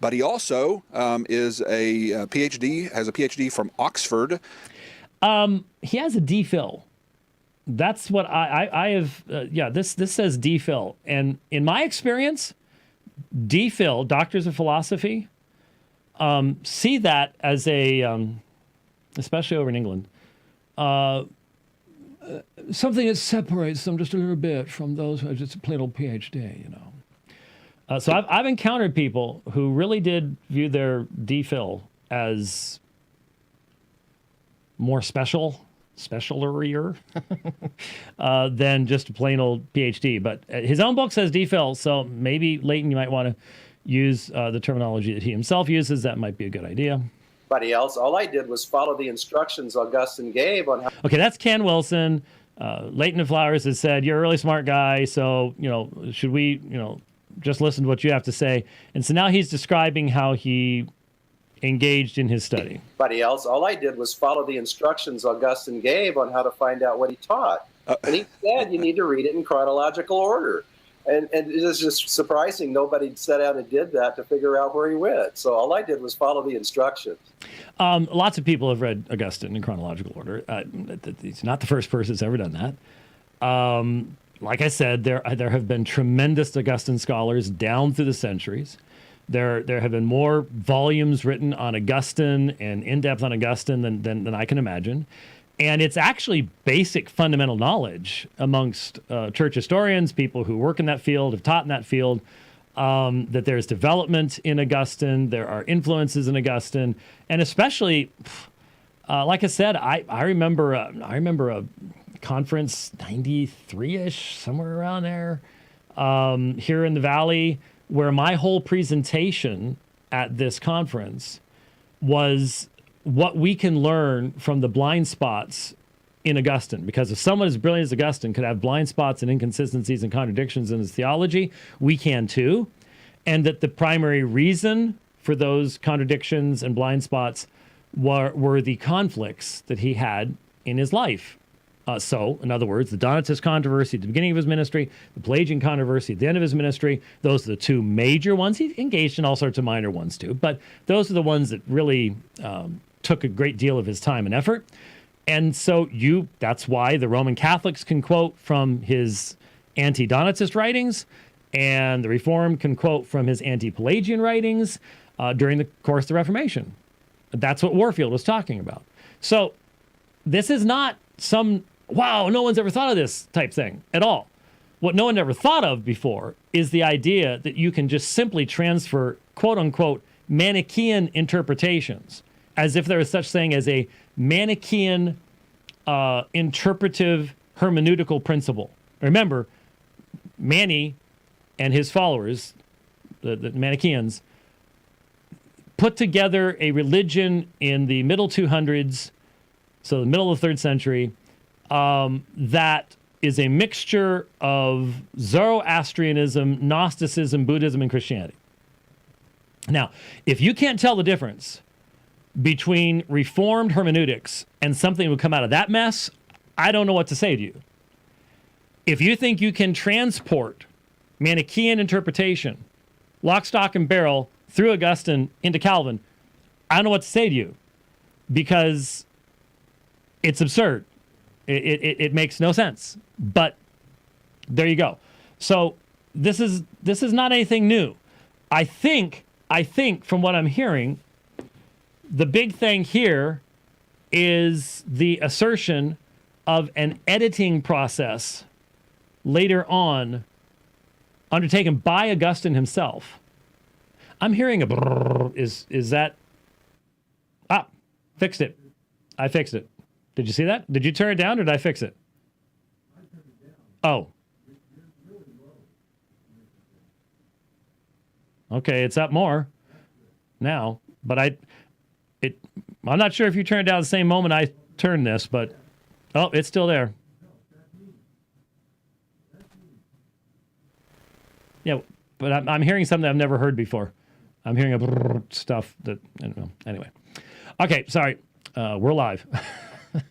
But he also is a PhD, has a PhD from Oxford. He has a DPhil. That's what I have. This says DPhil, and in my experience, DPhil, Doctors of Philosophy, see that as a, especially over in England, something that separates them just a little bit from those who have just a plain old PhD, you know. So I've encountered people who really did view their DPhil as more specialerier than just a plain old PhD. But his own book says DPhil, so maybe, Leighton, you might want to use the terminology that he himself uses. That might be a good idea. Anybody else. All I did was follow the instructions Augustine gave on how. Okay, that's Ken Wilson. Leighton Flowers has said, you're a really smart guy, so, should we, just listen to what you have to say? And so now he's describing how he engaged in his study. Anybody else. All I did was follow the instructions Augustine gave on how to find out what he taught. And he said you need to read it in chronological order. And it is just surprising nobody set out and did that to figure out where he went. So all I did was follow the instructions. Lots of people have read Augustine in chronological order. He's not the first person that's ever done that. Like I said, there have been tremendous Augustine scholars down through the centuries. There have been more volumes written on Augustine and in-depth on Augustine than I can imagine. And it's actually basic fundamental knowledge amongst church historians, people who work in that field, have taught in that field, that there's development in Augustine, there are influences in Augustine, and especially, like I said, I remember a conference, 93-ish, somewhere around there, here in the Valley, where my whole presentation at this conference was what we can learn from the blind spots in Augustine. Because if someone as brilliant as Augustine could have blind spots and inconsistencies and contradictions in his theology, we can too. And that the primary reason for those contradictions and blind spots were the conflicts that he had in his life. So, in other words, the Donatist controversy at the beginning of his ministry, the Pelagian controversy at the end of his ministry, those are the two major ones. He engaged in all sorts of minor ones too, but those are the ones that really took a great deal of his time and effort. And so that's why the Roman Catholics can quote from his anti-Donatist writings, and the Reformed can quote from his anti-Pelagian writings during the course of the Reformation. That's what Warfield was talking about. So this is not some, wow, no one's ever thought of this type thing at all. What no one ever thought of before is the idea that you can just simply transfer, quote-unquote, Manichaean interpretations, as if there is such thing as a Manichaean interpretive hermeneutical principle. Remember, Mani and his followers, the Manichaeans, put together a religion in the middle 200s, so the middle of the 3rd century, that is a mixture of Zoroastrianism, Gnosticism, Buddhism, and Christianity. Now, if you can't tell the difference between Reformed hermeneutics and something that would come out of that mess, I don't know what to say to you. If you think you can transport Manichaean interpretation, lock, stock, and barrel, through Augustine into Calvin, I don't know what to say to you, because it's absurd. It makes no sense. But there you go. So this is not anything new. I think from what I'm hearing, the big thing here is the assertion of an editing process later on undertaken by Augustine himself. I'm hearing a brrr. Is that... Fixed it. I fixed it. Did you see that? Did you turn it down or did I fix it? I turned it down. Oh. Okay, it's up more now, but I'm not sure if you turned it down the same moment I turned this, but oh, it's still there. Yeah, but I'm hearing something I've never heard before. I'm hearing a brrr stuff that, I don't know. Anyway. Okay, sorry. We're live. All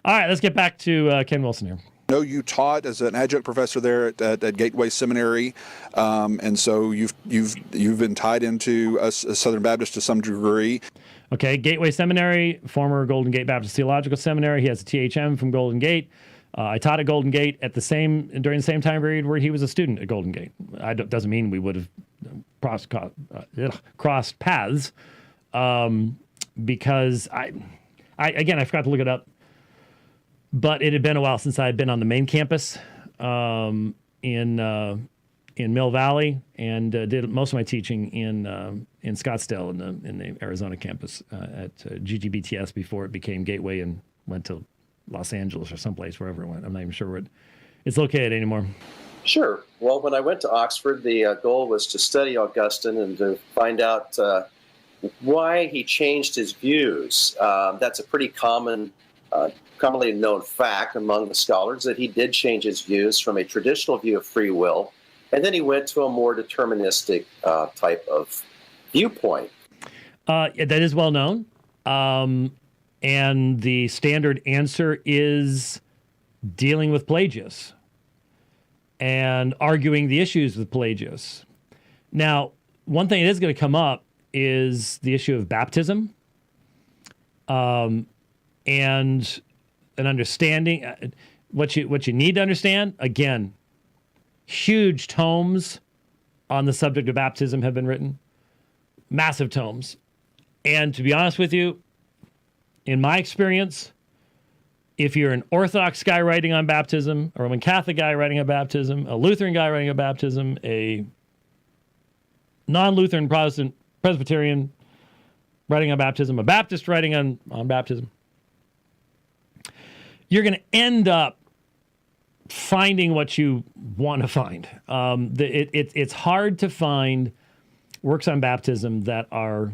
right, let's get back to Ken Wilson here. know you taught as an adjunct professor there at Gateway Seminary, and so you've been tied into a Southern Baptist to some degree. Okay, Gateway Seminary, former Golden Gate Baptist Theological Seminary. He has a THM from Golden Gate. I taught at Golden Gate during the same time period where he was a student at Golden Gate. Doesn't mean we would have crossed paths, because I forgot to look it up, but it had been a while since I had been on the main campus in Mill Valley, and did most of my teaching in Scottsdale in the Arizona campus at GGBTS before it became Gateway and went to Los Angeles or someplace, wherever it went. I'm not even sure where it's located anymore. Sure. Well, when I went to Oxford, the goal was to study Augustine and to find out why he changed his views. That's a pretty commonly known fact among the scholars, that he did change his views from a traditional view of free will, and then he went to a more deterministic type of viewpoint. That is well known. And the standard answer is dealing with Pelagius and arguing the issues with Pelagius. Now, one thing that is going to come up is the issue of baptism, and an understanding. What you need to understand, again, huge tomes on the subject of baptism have been written, massive tomes. And to be honest with you, in my experience, if you're an Orthodox guy writing on baptism, a Roman Catholic guy writing on baptism, a Lutheran guy writing on baptism, a non-Lutheran Protestant Presbyterian writing on baptism, a Baptist writing on baptism, you're going to end up finding what you want to find. It's hard to find works on baptism that are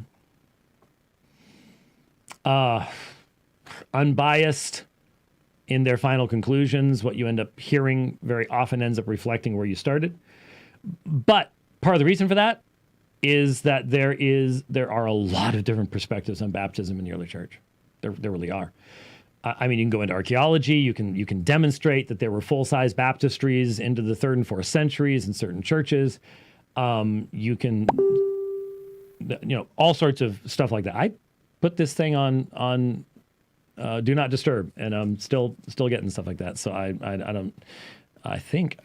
unbiased in their final conclusions. What you end up hearing very often ends up reflecting where you started. But part of the reason for that is that there are a lot of different perspectives on baptism in the early church. There really are. I mean, you can go into archaeology. You can demonstrate that there were full-size baptistries into the 3rd and 4th centuries in certain churches. You can, all sorts of stuff like that. I put this thing on do not disturb, and I'm still getting stuff like that. So I don't. I think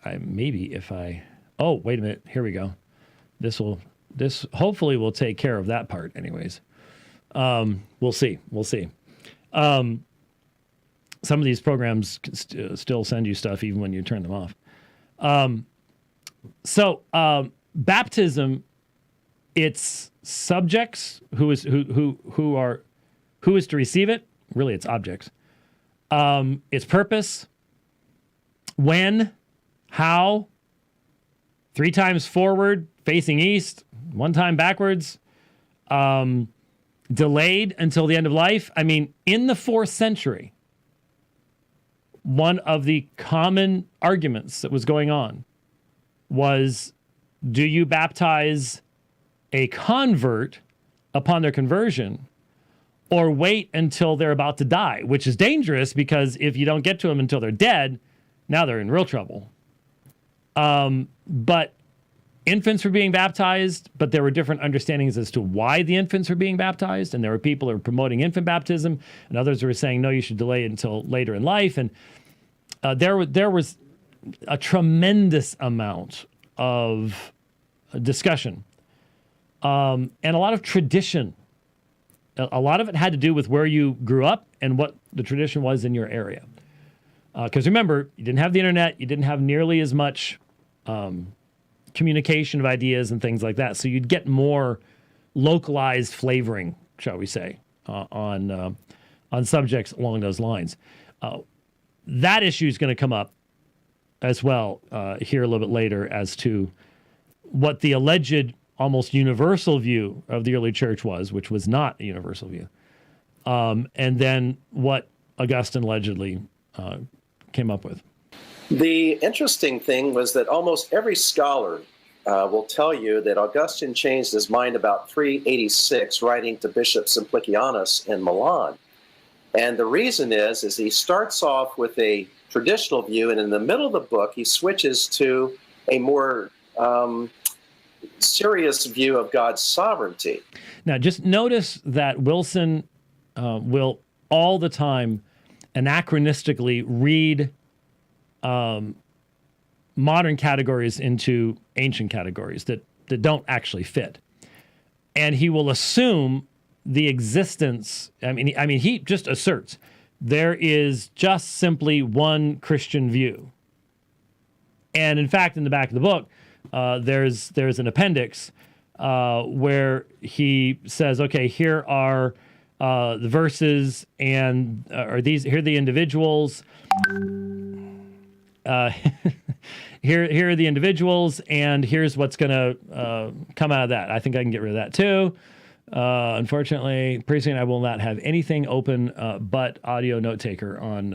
oh, wait a minute. Here we go. This hopefully will take care of that part. Anyways, we'll see. Some of these programs can still send you stuff even when you turn them off. Baptism, its subjects, who is to receive it. Really, it's objects. Its purpose, when, how, 3 times forward, facing east, 1 time backwards, delayed until the end of life. I mean, in the 4th century, one of the common arguments that was going on was, do you baptize a convert upon their conversion, or wait until they're about to die, which is dangerous because if you don't get to them until they're dead, now they're in real trouble. But infants were being baptized, but there were different understandings as to why the infants were being baptized. And there were people who were promoting infant baptism, and others who were saying, no, you should delay it until later in life. And there was a tremendous amount of discussion and a lot of tradition. A lot of it had to do with where you grew up and what the tradition was in your area. Because remember, you didn't have the internet, you didn't have nearly as much communication of ideas and things like that. So you'd get more localized flavoring, shall we say, on subjects along those lines. That issue is going to come up as well here a little bit later as to what the alleged almost universal view of the early church was, which was not a universal view. And then what Augustine allegedly came up with. The interesting thing was that almost every scholar will tell you that Augustine changed his mind about 386, writing to Bishop Simplicianus in Milan. And the reason is he starts off with a traditional view, and in the middle of the book, he switches to a more serious view of God's sovereignty. Now, just notice that Wilson will all the time anachronistically read modern categories into ancient categories that don't actually fit. And he will assume the existence, I mean, he just asserts there is just simply one Christian view. And in fact, in the back of the book, there's an appendix where he says, okay, here are the verses, and here are the individuals. Here are the individuals, and here's what's going to come out of that. I think I can get rid of that too. Unfortunately, Percy and I will not have anything open but audio note taker on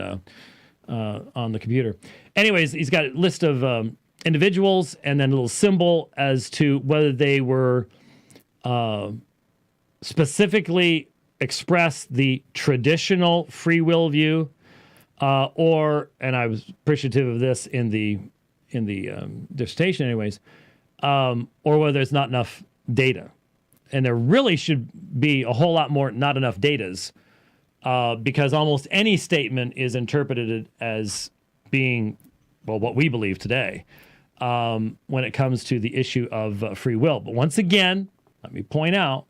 the computer. Anyways, he's got a list of individuals and then a little symbol as to whether they were specifically express the traditional free will view, or, and I was appreciative of this in the dissertation anyways, or whether there's not enough data. And there really should be a whole lot more not enough datas, because almost any statement is interpreted as being, well, what we believe today when it comes to the issue of free will. But once again, let me point out,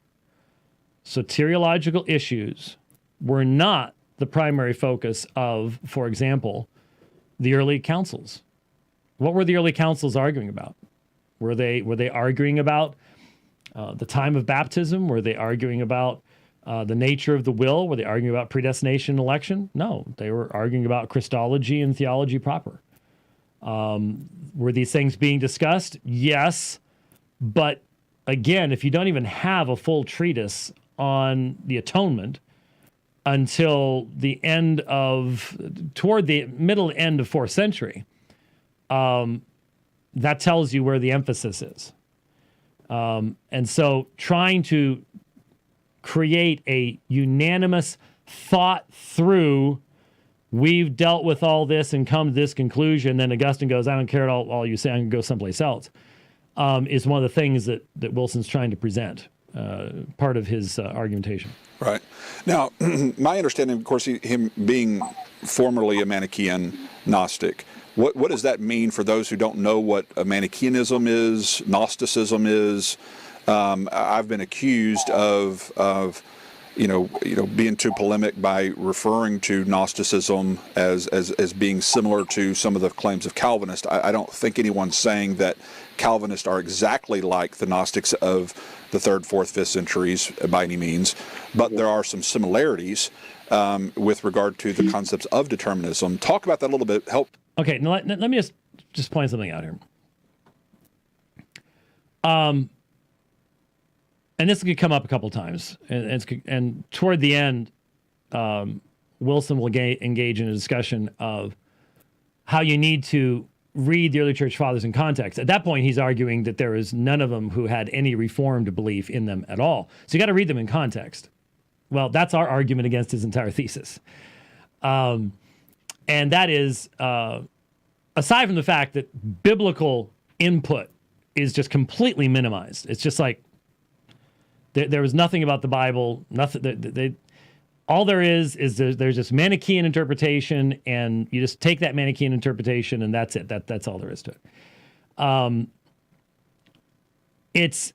soteriological issues were not the primary focus of, for example, the early councils. What were the early councils arguing about? Were they arguing about the time of baptism? Were they arguing about the nature of the will? Were they arguing about predestination and election? No, they were arguing about Christology and theology proper. Were these things being discussed? Yes, but again, if you don't even have a full treatise on the atonement until toward the middle end of 4th century, that tells you where the emphasis is. And so trying to create a unanimous thought through, we've dealt with all this and come to this conclusion, then Augustine goes, I don't care all you say, I can go someplace else, is one of the things that Wilson's trying to present, part of his argumentation. Right. Now, my understanding, of course, him being formerly a Manichaean Gnostic, what does that mean for those who don't know what a Manichaeanism is, Gnosticism is? I've been accused of being too polemic by referring to Gnosticism as being similar to some of the claims of Calvinists. I don't think anyone's saying that Calvinists are exactly like the Gnostics of the 3rd, 4th, 5th centuries by any means, but there are some similarities with regard to the concepts of determinism. Talk about that a little bit. Help. Okay, now let me just point something out here. And this could come up a couple times, and toward the end, Wilson will engage in a discussion of how you need to read the early church fathers in context. At that point, he's arguing that there is none of them who had any reformed belief in them at all. So you got to read them in context. Well, that's our argument against his entire thesis. And that is, aside from the fact that biblical input is just completely minimized. It's just like, there was nothing about the Bible. Nothing. All there is there's this Manichaean interpretation, and you just take that Manichaean interpretation, and that's it. That's all there is to it.